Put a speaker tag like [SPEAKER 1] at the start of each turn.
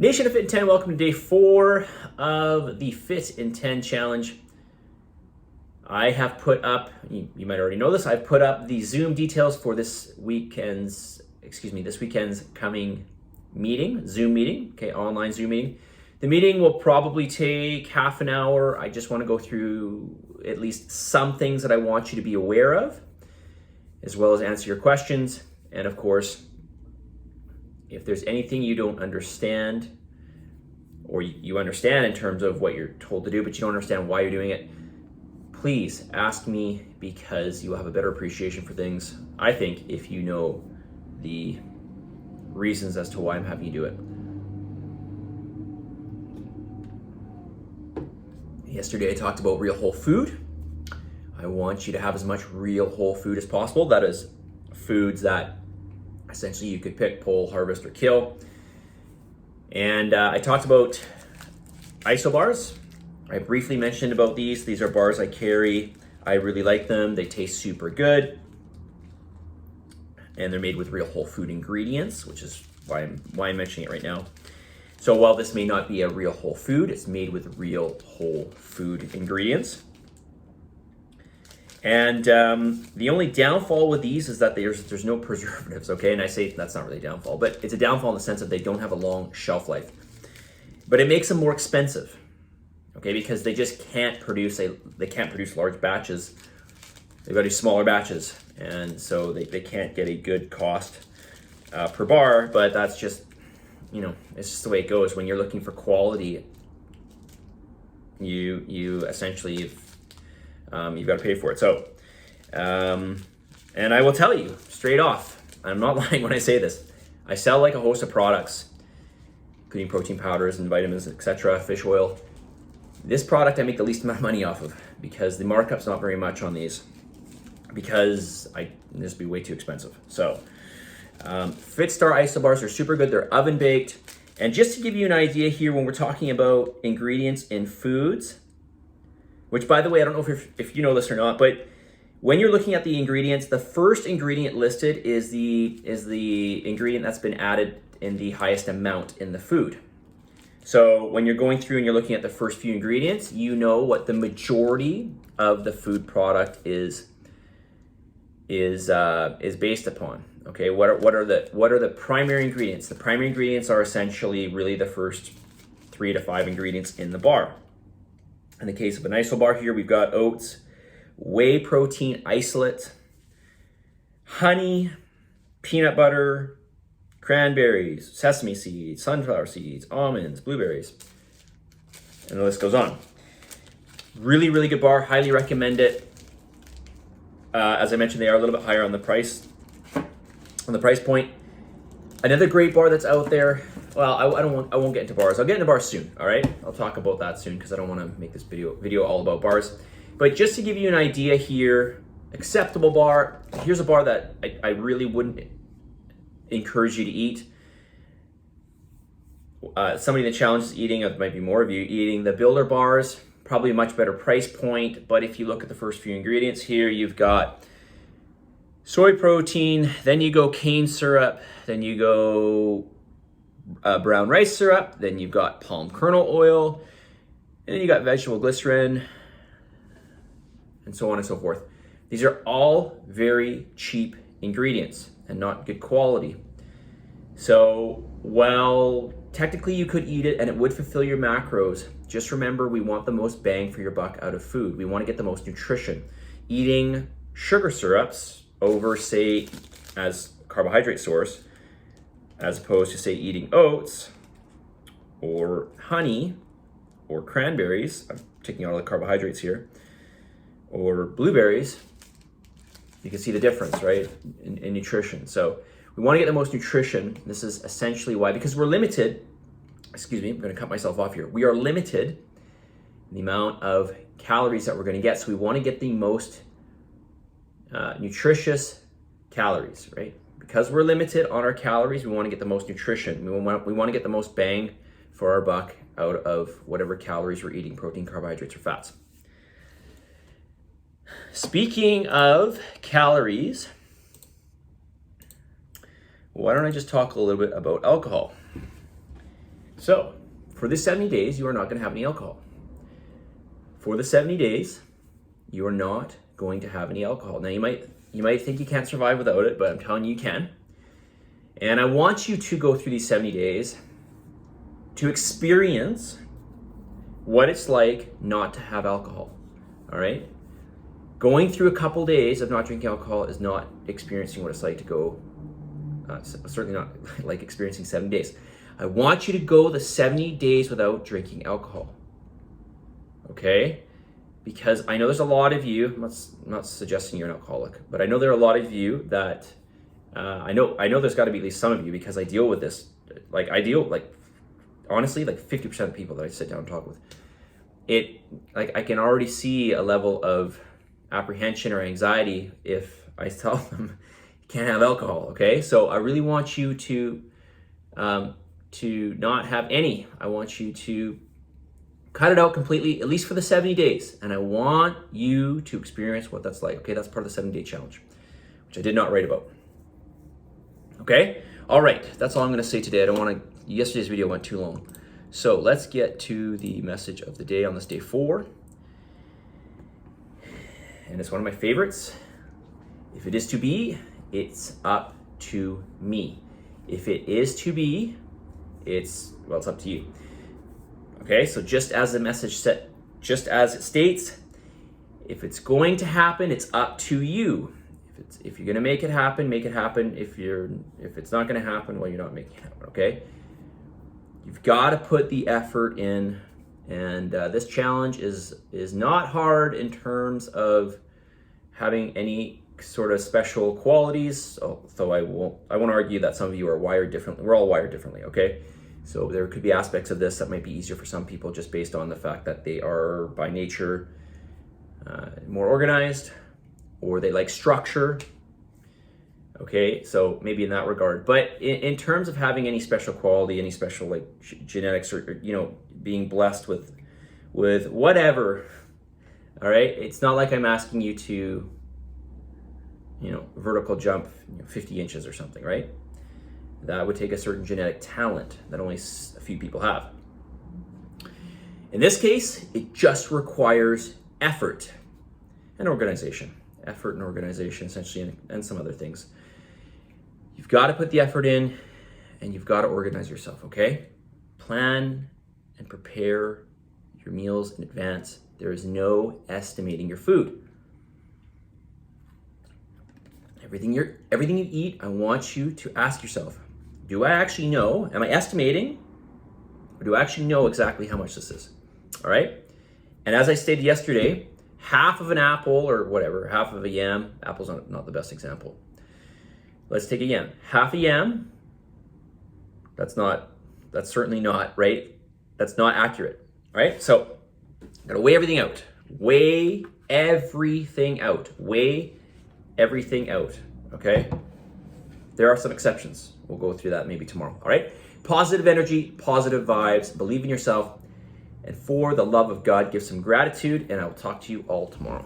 [SPEAKER 1] Nation of Fitin10, welcome to day 4 of the Fitin10 challenge. I have put up, you might already know this, I've put up the Zoom details for this weekend's coming meeting, Zoom meeting, okay, online Zoom meeting. The meeting will probably take half an hour. I just want to go through at least some things that I want you to be aware of, as well as answer your questions. And of course, if there's anything you don't understand, or you understand in terms of what you're told to do, but you don't understand why you're doing it, please ask me, because you will have a better appreciation for things, I think, if you know the reasons as to why I'm having you do it. Yesterday I talked about real whole food. I want you to have as much real whole food as possible. That is foods that essentially you could pick, pull, harvest, or kill. And I talked about ISO bars. I briefly mentioned about these. These are bars I carry. I really like them. They taste super good. And they're made with real whole food ingredients, which is why I'm mentioning it right now. So while this may not be a real whole food, it's made with real whole food ingredients. And the only downfall with these is that there's no preservatives, okay? And I say that's not really a downfall, but it's a downfall in the sense that they don't have a long shelf life. But it makes them more expensive, okay? Because they just can't produce large batches. They've got to do smaller batches, and so they can't get a good cost per bar. But that's just, it's just the way it goes. When you're looking for quality, you essentially you've got to pay for it. So, and I will tell you straight off, I'm not lying when I say this. I sell like a host of products, including protein powders and vitamins, etc., fish oil. This product I make the least amount of money off of, because the markup's not very much on these, because this would be way too expensive. So, Fitstar ISO bars are super good. They're oven baked. And just to give you an idea here, when we're talking about ingredients in foods, which, by the way, I don't know if you know this or not, but when you're looking at the ingredients, the first ingredient listed is the ingredient that's been added in the highest amount in the food. So when you're going through and you're looking at the first few ingredients, you know what the majority of the food product is based upon. Okay, what are the primary ingredients? The primary ingredients are essentially really the first 3 to 5 ingredients in the bar. In the case of an ISO bar here, we've got oats, whey protein isolate, honey, peanut butter, cranberries, sesame seeds, sunflower seeds, almonds, blueberries, and the list goes on. Really, really good bar. Highly recommend it. As I mentioned, they are a little bit higher on the price point. Another great bar that's out there. Well, I won't get into bars. I'll get into bars soon, all right? I'll talk about that soon, because I don't want to make this video all about bars. But just to give you an idea here, acceptable bar. Here's a bar that I really wouldn't encourage you to eat. Somebody that challenges eating, it might be more of you, eating the Builder bars. Probably a much better price point, but if you look at the first few ingredients here, you've got soy protein, then you go cane syrup, then you go brown rice syrup, then you've got palm kernel oil, and then you got vegetable glycerin, and so on and so forth. These are all very cheap ingredients and not good quality. So while technically you could eat it and it would fulfill your macros, just remember, we want the most bang for your buck out of food. We want to get the most nutrition. Eating sugar syrups over, say, as carbohydrate source, as opposed to, say, eating oats or honey or cranberries, I'm taking out all the carbohydrates here, or blueberries, you can see the difference, right, in nutrition. So we want to get the most nutrition. This is essentially why, because we're limited, excuse me, I'm going to cut myself off here. We are limited in the amount of calories that we're going to get. So we want to get the most nutritious calories, right? Because we're limited on our calories, we want to get the most nutrition. We want to get the most bang for our buck out of whatever calories we're eating, protein, carbohydrates, or fats. Speaking of calories, why don't I just talk a little bit about alcohol? So for the 70 days, you are not going to have any alcohol. For the 70 days, you are not going to have any alcohol. Now you might think you can't survive without it, but I'm telling you, you can. And I want you to go through these 70 days to experience what it's like not to have alcohol. All right? Going through a couple days of not drinking alcohol is not experiencing what it's like to go, certainly not like experiencing 7 days. I want you to go the 70 days without drinking alcohol. Okay? Because I know there's a lot of you, I'm not suggesting you're an alcoholic, but I know there are a lot of you that, I know there's got to be at least some of you, because I deal with this, honestly, 50% of the people that I sit down and talk with, I can already see a level of apprehension or anxiety if I tell them you can't have alcohol, okay? So I really want you to not have any. I want you to cut it out completely, at least for the 70 days. And I want you to experience what that's like, okay? That's part of the 7-day challenge, which I did not write about. Okay? All right, that's all I'm gonna say today. I don't wanna, yesterday's video went too long. So let's get to the message of the day on this day 4. And it's one of my favorites. If it is to be, it's up to me. If it is to be, it's up to you. Okay, so just as the message said, just as it states, if it's going to happen, it's up to you. If you're gonna make it happen, make it happen. If it's not gonna happen, well, you're not making it happen, okay? You've got to put the effort in, and this challenge is not hard in terms of having any sort of special qualities. Though I won't argue that some of you are wired differently. We're all wired differently, okay? So there could be aspects of this that might be easier for some people just based on the fact that they are by nature more organized, or they like structure. Okay, so maybe in that regard. But in terms of having any special quality, any special genetics, or being blessed with whatever, all right? It's not like I'm asking you to, vertical jump 50 inches or something, right? That would take a certain genetic talent that only a few people have. In this case, it just requires effort and organization. Effort and organization, essentially, and some other things. You've got to put the effort in, and you've got to organize yourself, okay? Plan and prepare your meals in advance. There is no estimating your food. Everything you eat, I want you to ask yourself, do I actually know, am I estimating, or do I actually know exactly how much this is, all right? And as I stated yesterday, half of an apple, or whatever, half of a yam, apple's not the best example. Let's take a yam. Half a yam, that's certainly not, right? That's not accurate, right? So, gotta weigh everything out. Weigh everything out. Weigh everything out, okay? There are some exceptions. We'll go through that maybe tomorrow, all right? Positive energy, positive vibes, believe in yourself, and for the love of God, give some gratitude, and I will talk to you all tomorrow.